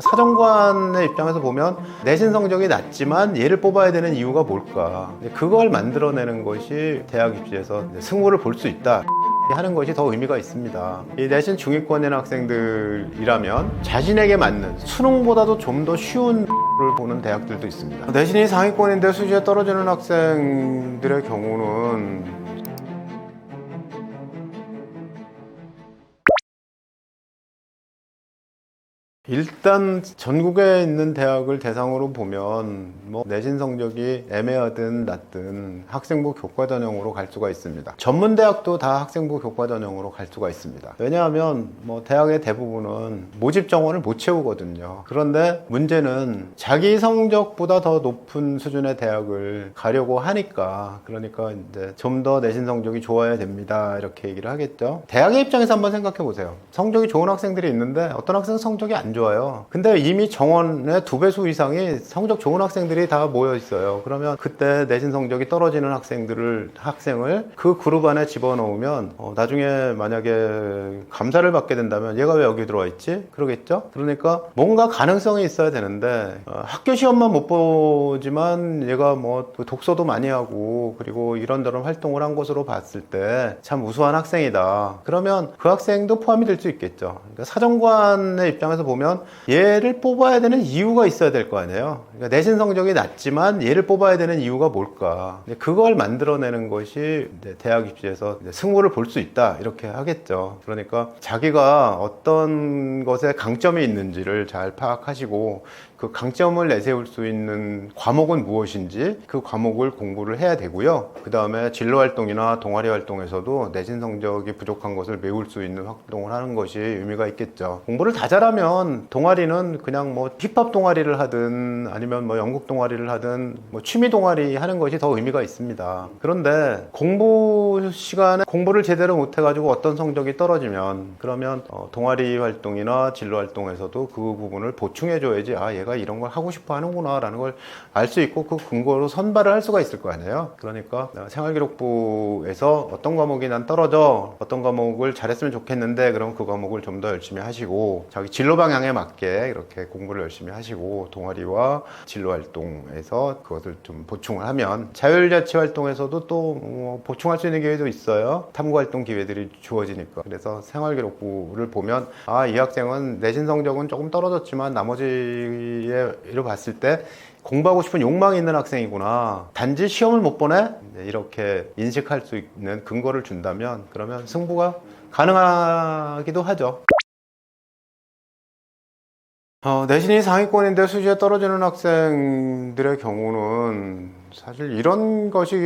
사정관의 입장에서 보면 내신 성적이 낮지만 얘를 뽑아야 되는 이유가 뭘까, 그걸 만들어내는 것이 대학 입시에서 승부를 볼 수 있다 하는 것이 더 의미가 있습니다. 이 내신 중위권인 학생들이라면 자신에게 맞는 수능보다도 좀 더 쉬운 를 보는 대학들도 있습니다. 내신이 상위권인데 수시에 떨어지는 학생들의 경우는 일단 전국에 있는 대학을 대상으로 보면 내신 성적이 애매하든 낮든 학생부 교과 전형으로 갈 수가 있습니다. 전문 대학도 다 학생부 교과 전형으로 갈 수가 있습니다. 왜냐하면 대학의 대부분은 모집 정원을 못 채우거든요. 그런데 문제는 자기 성적보다 더 높은 수준의 대학을 가려고 하니까, 그러니까 이제 좀 더 내신 성적이 좋아야 됩니다 이렇게 얘기를 하겠죠. 대학의 입장에서 한번 생각해 보세요. 성적이 좋은 학생들이 있는데 어떤 학생은 성적이 안 좋아요. 근데 이미 정원의 2배수 이상이 성적 좋은 학생들이 다 모여 있어요. 그러면 그때 내신 성적이 떨어지는 학생을 그 그룹 안에 집어넣으면 나중에 만약에 감사를 받게 된다면 얘가 왜 여기 들어와 있지? 그러겠죠? 그러니까 뭔가 가능성이 있어야 되는데 학교 시험만 못 보지만 얘가 독서도 많이 하고 그리고 이런저런 활동을 한 것으로 봤을 때 참 우수한 학생이다. 그러면 그 학생도 포함이 될 수 있겠죠. 그러니까 사정관의 입장에서 보면 얘를 뽑아야 되는 이유가 있어야 될 거 아니에요. 그러니까 내신 성적이 낮지만 얘를 뽑아야 되는 이유가 뭘까, 그걸 만들어내는 것이 대학 입시에서 승부를 볼 수 있다 이렇게 하겠죠. 그러니까 자기가 어떤 것에 강점이 있는지를 잘 파악하시고 그 강점을 내세울 수 있는 과목은 무엇인지 그 과목을 공부를 해야 되고요. 그 다음에 진로활동이나 동아리 활동에서도 내신 성적이 부족한 것을 메울 수 있는 활동을 하는 것이 의미가 있겠죠. 공부를 다 잘하면 동아리는 그냥 힙합 동아리를 하든 아니면 연극 동아리를 하든 취미 동아리 하는 것이 더 의미가 있습니다. 그런데 공부 시간에 공부를 제대로 못해가지고 어떤 성적이 떨어지면 그러면 동아리 활동이나 진로 활동에서도 그 부분을 보충해줘야지, 얘가 이런 걸 하고 싶어 하는구나 라는 걸 알 수 있고 그 근거로 선발을 할 수가 있을 거 아니에요. 그러니까 생활기록부에서 어떤 과목이 난 떨어져, 어떤 과목을 잘했으면 좋겠는데 그럼 그 과목을 좀 더 열심히 하시고 자기 진로 방향에 맞게 이렇게 공부를 열심히 하시고 동아리와 진로 활동에서 그것을 좀 보충을 하면 자율자치 활동에서도 또 보충할 수 있는 기회도 있어요. 탐구 활동 기회들이 주어지니까. 그래서 생활기록부를 보면 이 학생은 내신 성적은 조금 떨어졌지만 나머지를 봤을 때 공부하고 싶은 욕망이 있는 학생이구나, 단지 시험을 못 보네, 이렇게 인식할 수 있는 근거를 준다면 그러면 승부가 가능하기도 하죠. 내신이 상위권인데 수시에 떨어지는 학생들의 경우는 사실 이런 것이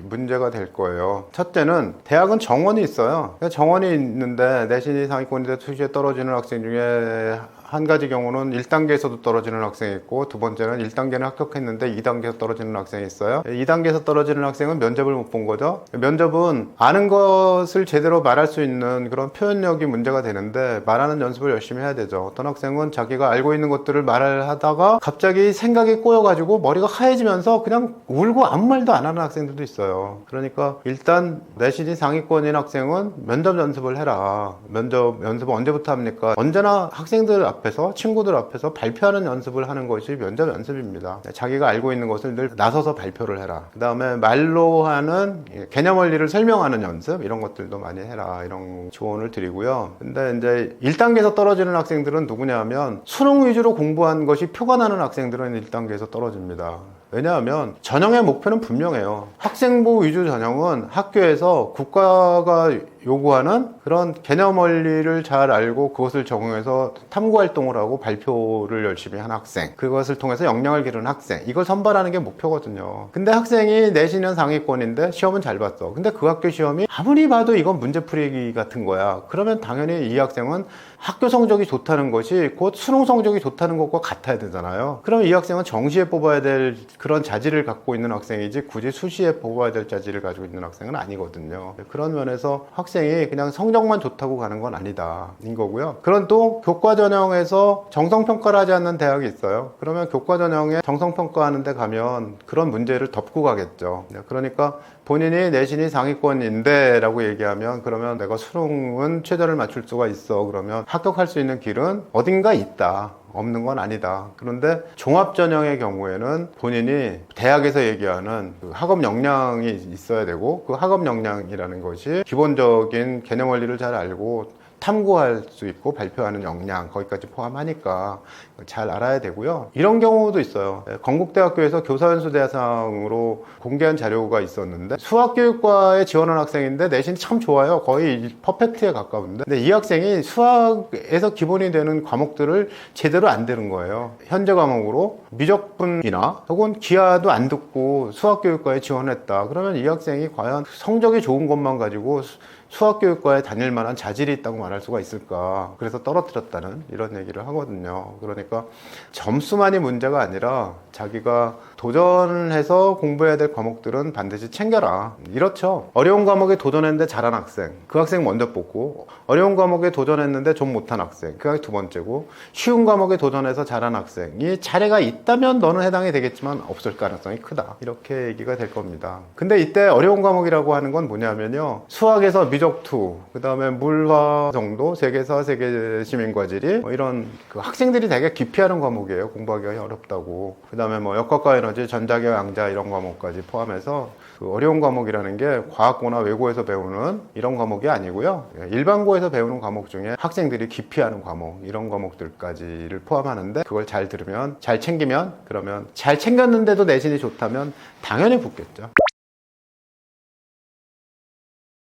문제가 될 거예요. 첫째는 대학은 정원이 있어요. 정원이 있는데 내신이 상위권인데 수시에 떨어지는 학생 중에 한 가지 경우는 1단계에서도 떨어지는 학생이 있고, 두 번째는 1단계는 합격했는데 2단계에서 떨어지는 학생이 있어요. 2단계에서 떨어지는 학생은 면접을 못 본 거죠. 면접은 아는 것을 제대로 말할 수 있는 그런 표현력이 문제가 되는데 말하는 연습을 열심히 해야 되죠. 어떤 학생은 자기가 알고 있는 것들을 말을 하다가 갑자기 생각이 꼬여가지고 머리가 하얘지면서 그냥 울고 아무 말도 안 하는 학생들도 있어요. 그러니까 일단 내신이 상위권인 학생은 면접 연습을 해라. 면접 연습은 언제부터 합니까? 언제나 학생들 앞에서, 친구들 앞에서 발표하는 연습을 하는 것이 면접 연습입니다. 자기가 알고 있는 것을 늘 나서서 발표를 해라. 그 다음에 말로 하는 개념 원리를 설명하는 연습, 이런 것들도 많이 해라, 이런 조언을 드리고요. 근데 이제 1단계에서 떨어지는 학생들은 누구냐 하면 수능 위주로 공부한 것이 표가 나는 학생들은 1단계에서 떨어집니다. 왜냐하면 전형의 목표는 분명해요. 학생부 위주 전형은 학교에서 국가가 요구하는 그런 개념 원리를 잘 알고 그것을 적용해서 탐구 활동을 하고 발표를 열심히 한 학생, 그것을 통해서 역량을 기르는 학생, 이걸 선발하는 게 목표거든요. 근데 학생이 내신은 상위권인데 시험은 잘 봤어. 근데 그 학교 시험이 아무리 봐도 이건 문제풀이기 같은 거야. 그러면 당연히 이 학생은 학교 성적이 좋다는 것이 곧 수능 성적이 좋다는 것과 같아야 되잖아요. 그럼 이 학생은 정시에 뽑아야 될 그런 자질을 갖고 있는 학생이지 굳이 수시에 뽑아야 될 자질을 가지고 있는 학생은 아니거든요. 그런 면에서 학생이 그냥 성적만 좋다고 가는 건 아니다 인 거고요. 그런 또 교과 전형에서 정성평가를 하지 않는 대학이 있어요. 그러면 교과 전형에 정성평가하는 데 가면 그런 문제를 덮고 가겠죠. 그러니까 본인이 내신이 상위권인데 라고 얘기하면 그러면 내가 수능은 최저를 맞출 수가 있어. 그러면 합격할 수 있는 길은 어딘가 있다. 없는 건 아니다. 그런데 종합전형의 경우에는 본인이 대학에서 얘기하는 그 학업 역량이 있어야 되고, 그 학업 역량이라는 것이 기본적인 개념 원리를 잘 알고 탐구할 수 있고 발표하는 역량, 거기까지 포함하니까 잘 알아야 되고요. 이런 경우도 있어요. 건국대학교에서 교사연수 대상으로 공개한 자료가 있었는데, 수학교육과에 지원한 학생인데 내신이 참 좋아요. 거의 퍼펙트에 가까운데, 근데 이 학생이 수학에서 기본이 되는 과목들을 제대로 안 되는 거예요. 현재 과목으로 미적분이나 혹은 기하도 안 듣고 수학교육과에 지원했다. 그러면 이 학생이 과연 성적이 좋은 것만 가지고 수학교육과에 다닐 만한 자질이 있다고 말할 수가 있을까. 그래서 떨어뜨렸다는 이런 얘기를 하거든요. 그러니까 점수만이 문제가 아니라 자기가 도전해서 공부해야 될 과목들은 반드시 챙겨라. 이렇죠. 어려운 과목에 도전했는데 잘한 학생, 그 학생 먼저 뽑고, 어려운 과목에 도전했는데 좀 못한 학생, 그 학생 두 번째고, 쉬운 과목에 도전해서 잘한 학생이 자리가 있다면 너는 해당이 되겠지만 없을 가능성이 크다. 이렇게 얘기가 될 겁니다. 근데 이때 어려운 과목이라고 하는 건 뭐냐면요, 수학에서 미적투, 그 다음에 물화 정도, 세계사, 세계시민과지리, 이런 그 학생들이 되게 기피하는 과목이에요. 공부하기가 어렵다고. 그 다음에 역학과 에너지, 전자계, 양자 이런 과목까지 포함해서 그 어려운 과목이라는 게 과학고나 외고에서 배우는 이런 과목이 아니고요. 일반고에서 배우는 과목 중에 학생들이 기피하는 과목, 이런 과목들까지를 포함하는데, 그걸 잘 들으면, 잘 챙기면, 그러면 잘 챙겼는데도 내신이 좋다면 당연히 붙겠죠.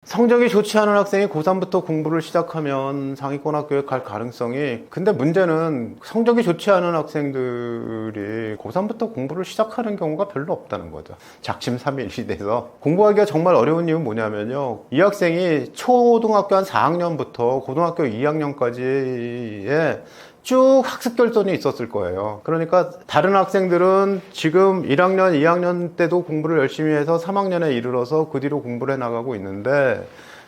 성적이 좋지 않은 학생이 고3부터 공부를 시작하면 상위권 학교에 갈 가능성이, 근데 문제는 성적이 좋지 않은 학생들이 고3부터 공부를 시작하는 경우가 별로 없다는 거죠. 작심삼일이 돼서 공부하기가 정말 어려운 이유는 뭐냐면요, 이 학생이 초등학교 한 4학년부터 고등학교 2학년까지의 쭉 학습 결손이 있었을 거예요. 그러니까 다른 학생들은 지금 1학년, 2학년 때도 공부를 열심히 해서 3학년에 이르러서 그 뒤로 공부를 해나가고 있는데,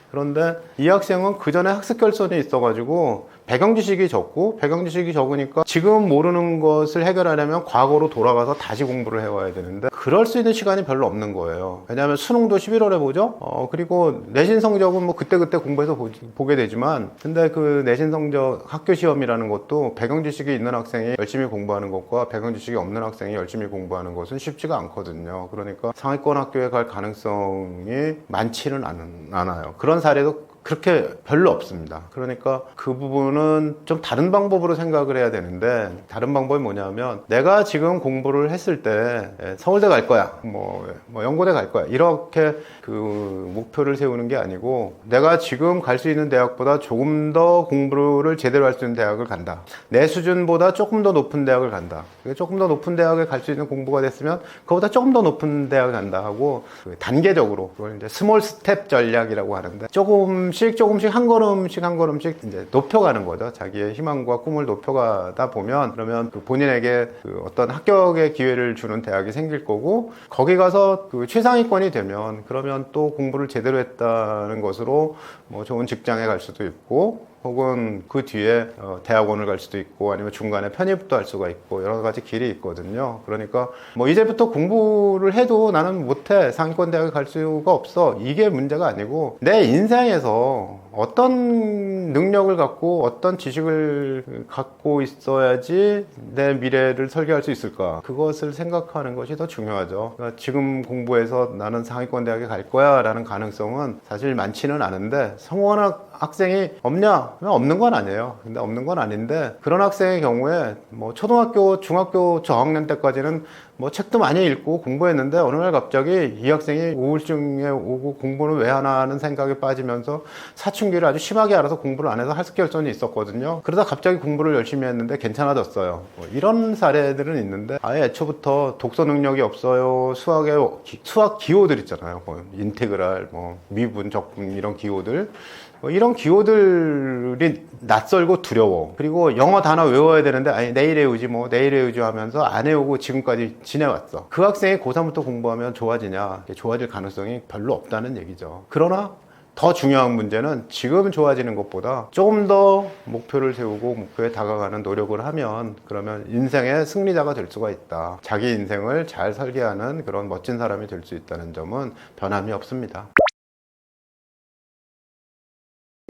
그런데 이 학생은 그 전에 학습 결손이 있어가지고 배경 지식이 적고, 배경 지식이 적으니까 지금 모르는 것을 해결하려면 과거로 돌아가서 다시 공부를 해와야 되는데, 그럴 수 있는 시간이 별로 없는 거예요. 왜냐하면 수능도 11월에 보죠. 그리고 내신 성적은 뭐 그때그때 공부해서 보게 되지만, 근데 그 내신 성적, 학교 시험이라는 것도 배경 지식이 있는 학생이 열심히 공부하는 것과 배경 지식이 없는 학생이 열심히 공부하는 것은 쉽지가 않거든요. 그러니까 상위권 학교에 갈 가능성이 많지는 않아요. 그런 사례도 그렇게 별로 없습니다. 그러니까 그 부분은 좀 다른 방법으로 생각을 해야 되는데, 다른 방법이 뭐냐면, 내가 지금 공부를 했을 때 서울대 갈 거야, 뭐 연고대 갈 거야, 이렇게 그 목표를 세우는 게 아니고, 내가 지금 갈 수 있는 대학보다 조금 더 공부를 제대로 할 수 있는 대학을 간다, 내 수준보다 조금 더 높은 대학을 간다, 조금 더 높은 대학에 갈 수 있는 공부가 됐으면 그거보다 조금 더 높은 대학을 간다 하고, 단계적으로, 그걸 이제 스몰 스텝 전략이라고 하는데, 조금씩 한 걸음씩 이제 높여가는 거죠. 자기의 희망과 꿈을 높여가다 보면, 그러면 그 본인에게 그 어떤 합격의 기회를 주는 대학이 생길 거고, 거기 가서 그 최상위권이 되면, 그러면 또 공부를 제대로 했다는 것으로 뭐 좋은 직장에 갈 수도 있고, 혹은 그 뒤에 대학원을 갈 수도 있고, 아니면 중간에 편입도 할 수가 있고, 여러 가지 길이 있거든요. 그러니까 뭐 이제부터 공부를 해도 나는 못해, 상위권 대학에 갈 수가 없어, 이게 문제가 아니고, 내 인생에서 어떤 능력을 갖고 어떤 지식을 갖고 있어야지 내 미래를 설계할 수 있을까, 그것을 생각하는 것이 더 중요하죠. 그러니까 지금 공부해서 나는 상위권 대학에 갈 거야 라는 가능성은 사실 많지는 않은데, 성공하는 학생이 없냐? 없는 건 아니에요. 근데 없는 건 아닌데, 그런 학생의 경우에 뭐 초등학교, 중학교 저학년 때까지는 뭐 책도 많이 읽고 공부했는데, 어느 날 갑자기 이 학생이 우울증에 오고 공부는 왜 하나 하는 생각에 빠지면서 사춘기를 아주 심하게 알아서 공부를 안 해서 학습 결손이 있었거든요. 그러다 갑자기 공부를 열심히 했는데 괜찮아졌어요. 뭐 이런 사례들은 있는데, 아예 애초부터 독서 능력이 없어요, 수학 기호들 있잖아요. 뭐 인테그랄, 뭐 미분, 적분, 이런 기호들, 이런 기호들이 낯설고 두려워. 그리고 영어 단어 외워야 되는데, 아니 내일 외우지, 뭐 내일 외우지 하면서 안 외우고 지금까지 지내왔어. 그 학생이 고3부터 공부하면 좋아지냐? 좋아질 가능성이 별로 없다는 얘기죠. 그러나 더 중요한 문제는, 지금 좋아지는 것보다 조금 더 목표를 세우고 목표에 다가가는 노력을 하면, 그러면 인생의 승리자가 될 수가 있다. 자기 인생을 잘 설계하는 그런 멋진 사람이 될 수 있다는 점은 변함이 없습니다.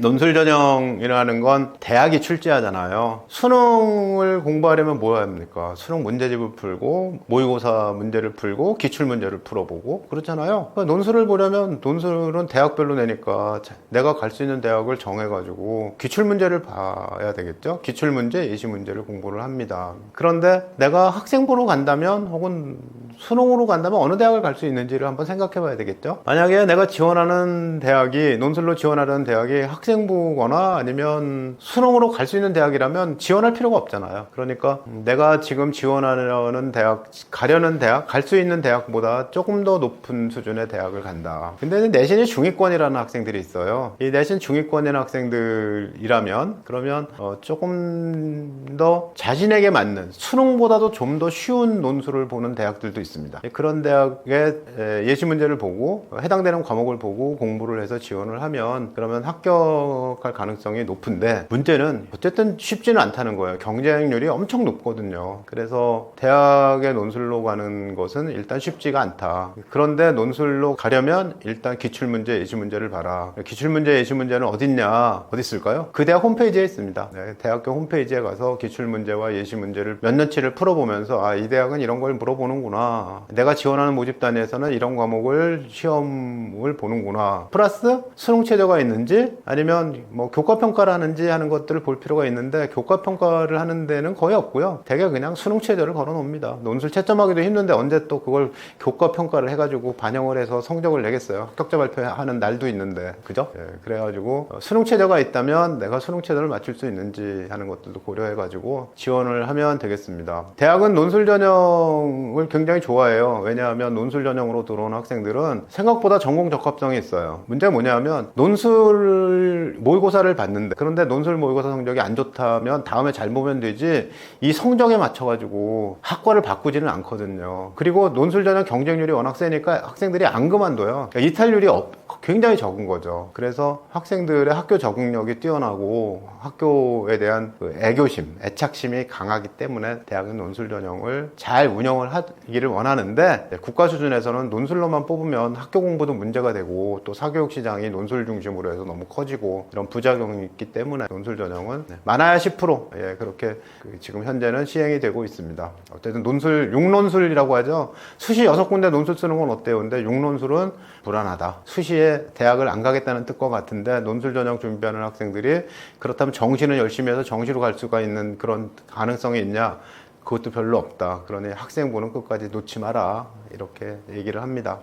논술 전형이라는 건 대학이 출제하잖아요. 수능을 공부하려면 뭐 해야 합니까? 수능 문제집을 풀고 모의고사 문제를 풀고 기출 문제를 풀어보고 그렇잖아요. 그러니까 논술을 보려면 논술은 대학별로 내니까 내가 갈 수 있는 대학을 정해가지고 기출 문제를 봐야 되겠죠. 기출 문제, 예시 문제를 공부를 합니다. 그런데 내가 학생부로 간다면 혹은 수능으로 간다면 어느 대학을 갈 수 있는지를 한번 생각해 봐야 되겠죠. 만약에 내가 지원하는 대학이 논술로 지원하는 대학이 학생부거나 아니면 수능으로 갈 수 있는 대학이라면 지원할 필요가 없잖아요. 그러니까 내가 지금 지원하려는 대학, 가려는 대학, 갈 수 있는 대학보다 조금 더 높은 수준의 대학을 간다. 근데 내신이 중위권이라는 학생들이 있어요. 이 내신 중위권인 학생들이라면 그러면 조금 더 자신에게 맞는 수능보다도 좀 더 쉬운 논술을 보는 대학들도 있습니다. 그런 대학의 예시 문제를 보고 해당되는 과목을 보고 공부를 해서 지원을 하면 그러면 합격할 가능성이 높은데 문제는 어쨌든 쉽지는 않다는 거예요. 경쟁률이 엄청 높거든요. 그래서 대학의 논술로 가는 것은 일단 쉽지가 않다. 그런데 논술로 가려면 일단 기출문제, 예시문제를 봐라. 기출문제, 예시문제는 어딨냐? 어디 있을까요? 그 대학 홈페이지에 있습니다. 네, 대학교 홈페이지에 가서 기출문제와 예시문제를 몇 년치를 풀어보면서 아, 이 대학은 이런 걸 물어보는구나. 내가 지원하는 모집단에서는 이런 과목을 시험을 보는구나. 플러스 수능 최저가 있는지 아니면 뭐 교과평가를 하는지 하는 것들을 볼 필요가 있는데 교과평가를 하는 데는 거의 없고요. 대개 그냥 수능 최저를 걸어 놓습니다. 논술 채점하기도 힘든데 언제 또 그걸 교과평가를 해가지고 반영을 해서 성적을 내겠어요. 합격자 발표하는 날도 있는데 그죠? 예, 그래가지고 수능 최저가 있다면 내가 수능 최저를 맞출 수 있는지 하는 것들도 고려해가지고 지원을 하면 되겠습니다. 대학은 논술 전형을 굉장히 좋아해요. 왜냐하면 논술 전형으로 들어온 학생들은 생각보다 전공 적합성이 있어요. 문제가 뭐냐면 논술 모의고사를 봤는데 그런데 논술 모의고사 성적이 안 좋다면 다음에 잘 보면 되지 이 성적에 맞춰가지고 학과를 바꾸지는 않거든요. 그리고 논술 전형 경쟁률이 워낙 세니까 학생들이 안 그만둬요. 그러니까 이탈률이 굉장히 적은 거죠. 그래서 학생들의 학교 적응력이 뛰어나고 학교에 대한 그 애교심, 애착심이 강하기 때문에 대학은 논술 전형을 잘 운영을 하기를 원하는데 국가 수준에서는 논술로만 뽑으면 학교 공부도 문제가 되고 또 사교육 시장이 논술 중심으로 해서 너무 커지고 이런 부작용이 있기 때문에 논술 전형은 많아야 10% 예, 그렇게 지금 현재는 시행이 되고 있습니다. 어쨌든 논술, 6논술이라고 하죠. 수시 6군데 논술 쓰는 건 어때요? 근데 6논술은 불안하다. 수시에 대학을 안 가겠다는 뜻과 같은데 논술 전형 준비하는 학생들이 그렇다면 정시는 열심히 해서 정시로 갈 수가 있는 그런 가능성이 있냐? 그것도 별로 없다. 그러니 학생부는 끝까지 놓지 마라. 이렇게 얘기를 합니다.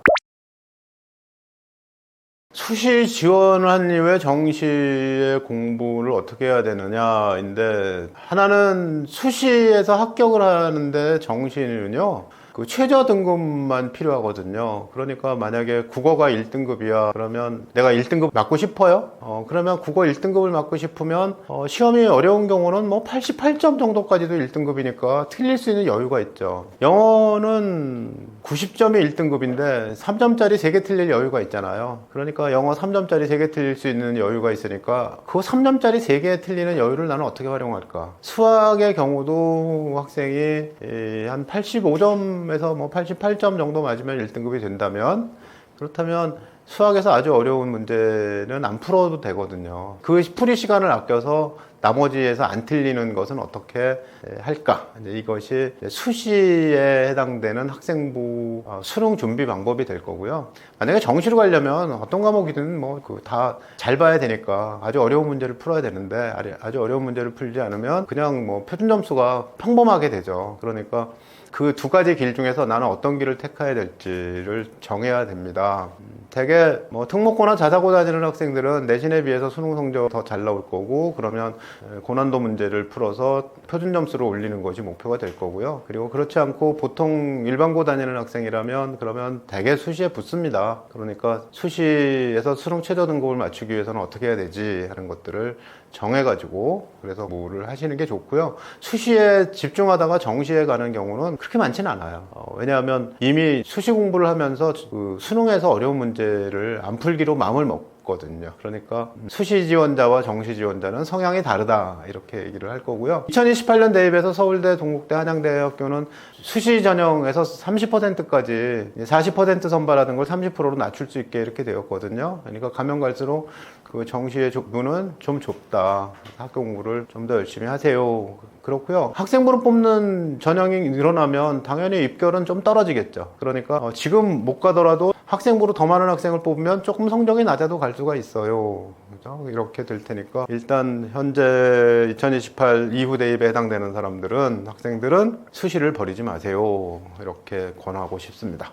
수시 지원을 한 이후에 정시의 공부를 어떻게 해야 되느냐인데 하나는 수시에서 합격을 하는데 정시는요. 그 최저 등급만 필요하거든요. 그러니까 만약에 국어가 1등급이야. 그러면 내가 1등급 맞고 싶어요? 그러면 국어 1등급을 맞고 싶으면 시험이 어려운 경우는 뭐 88점 정도까지도 1등급이니까 틀릴 수 있는 여유가 있죠. 영어는 90점이 1등급인데 3점짜리 3개 틀릴 여유가 있잖아요. 그러니까 영어 3점짜리 3개 틀릴 수 있는 여유가 있으니까 그 3점짜리 3개 틀리는 여유를 나는 어떻게 활용할까? 수학의 경우도 학생이 한 85점 에서 뭐 88점 정도 맞으면 1등급이 된다면 그렇다면 수학에서 아주 어려운 문제는 안 풀어도 되거든요. 그 풀이 시간을 아껴서 나머지에서 안 틀리는 것은 어떻게 할까? 이것이 수시에 해당되는 학생부 수능 준비 방법이 될 거고요. 만약에 정시로 가려면 어떤 과목이든 뭐 다 잘 봐야 되니까 아주 어려운 문제를 풀어야 되는데 아주 어려운 문제를 풀지 않으면 그냥 뭐 표준 점수가 평범하게 되죠. 그러니까 그 두 가지 길 중에서 나는 어떤 길을 택해야 될지를 정해야 됩니다. 되게 뭐 특목고나 자사고 다니는 학생들은 내신에 비해서 수능 성적 더 잘 나올 거고 그러면 고난도 문제를 풀어서 표준 점수를 올리는 것이 목표가 될 거고요. 그리고 그렇지 않고 보통 일반고 다니는 학생이라면 그러면 대개 수시에 붙습니다. 그러니까 수시에서 수능 최저 등급을 맞추기 위해서는 어떻게 해야 되지 하는 것들을 정해가지고 그래서 뭐를 하시는 게 좋고요. 수시에 집중하다가 정시에 가는 경우는 그렇게 많지는 않아요. 왜냐하면 이미 수시 공부를 하면서 그 수능에서 어려운 문제를 안 풀기로 마음을 먹고 높거든요. 그러니까 수시 지원자와 정시 지원자는 성향이 다르다 이렇게 얘기를 할 거고요. 2028년 대입에서 서울대, 동국대, 한양대학교는 수시 전형에서 30%까지 40% 선발하던 걸 30%로 낮출 수 있게 이렇게 되었거든요. 그러니까 가면 갈수록 그 정시의 문은 좀 좁다. 학교 공부를 좀 더 열심히 하세요. 그렇고요. 학생부를 뽑는 전형이 늘어나면 당연히 입결은 좀 떨어지겠죠. 그러니까 지금 못 가더라도 학생부로 더 많은 학생을 뽑으면 조금 성적이 낮아도 갈 수가 있어요. 그죠? 이렇게 될 테니까 일단 현재 2028 이후 대입에 해당되는 사람들은 학생들은 수시를 버리지 마세요. 이렇게 권하고 싶습니다.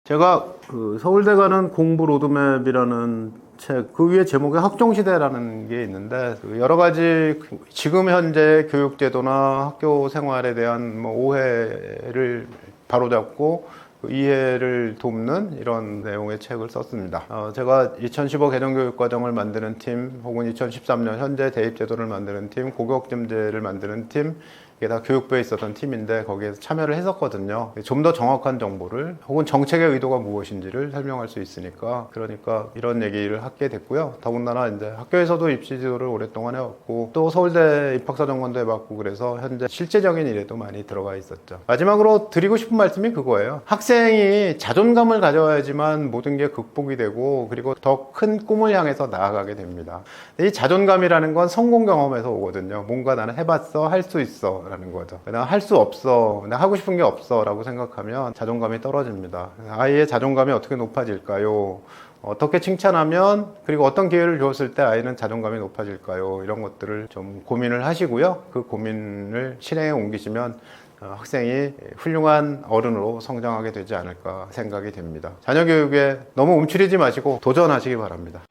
제가 그 서울대 가는 공부 로드맵이라는 책, 그 위에 제목에 학종시대라는 게 있는데 여러 가지 지금 현재 교육제도나 학교 생활에 대한 뭐 오해를 바로잡고 이해를 돕는 이런 내용의 책을 썼습니다. 제가 2015 개정교육과정을 만드는 팀, 혹은 2013년 현재 대입제도를 만드는 팀, 고교학점제를 만드는 팀, 이게 다 교육부에 있었던 팀인데 거기에서 참여를 했었거든요. 좀 더 정확한 정보를 혹은 정책의 의도가 무엇인지를 설명할 수 있으니까, 그러니까 이런 얘기를 하게 됐고요. 더군다나 이제 학교에서도 입시 지도를 오랫동안 해왔고 또 서울대 입학사정관도 해봤고 그래서 현재 실제적인 일에도 많이 들어가 있었죠. 마지막으로 드리고 싶은 말씀이 그거예요. 학생이 자존감을 가져야지만 모든 게 극복이 되고 그리고 더 큰 꿈을 향해서 나아가게 됩니다. 이 자존감이라는 건 성공 경험에서 오거든요. 뭔가 나는 해봤어, 할 수 있어 라는 거죠. 나 할 수 없어, 나 하고 싶은 게 없어 라고 생각하면 자존감이 떨어집니다. 아이의 자존감이 어떻게 높아질까요? 어떻게 칭찬하면, 그리고 어떤 기회를 줬을 때 아이는 자존감이 높아질까요? 이런 것들을 좀 고민을 하시고요. 그 고민을 실행에 옮기시면 학생이 훌륭한 어른으로 성장하게 되지 않을까 생각이 됩니다. 자녀 교육에 너무 움츠리지 마시고 도전하시기 바랍니다.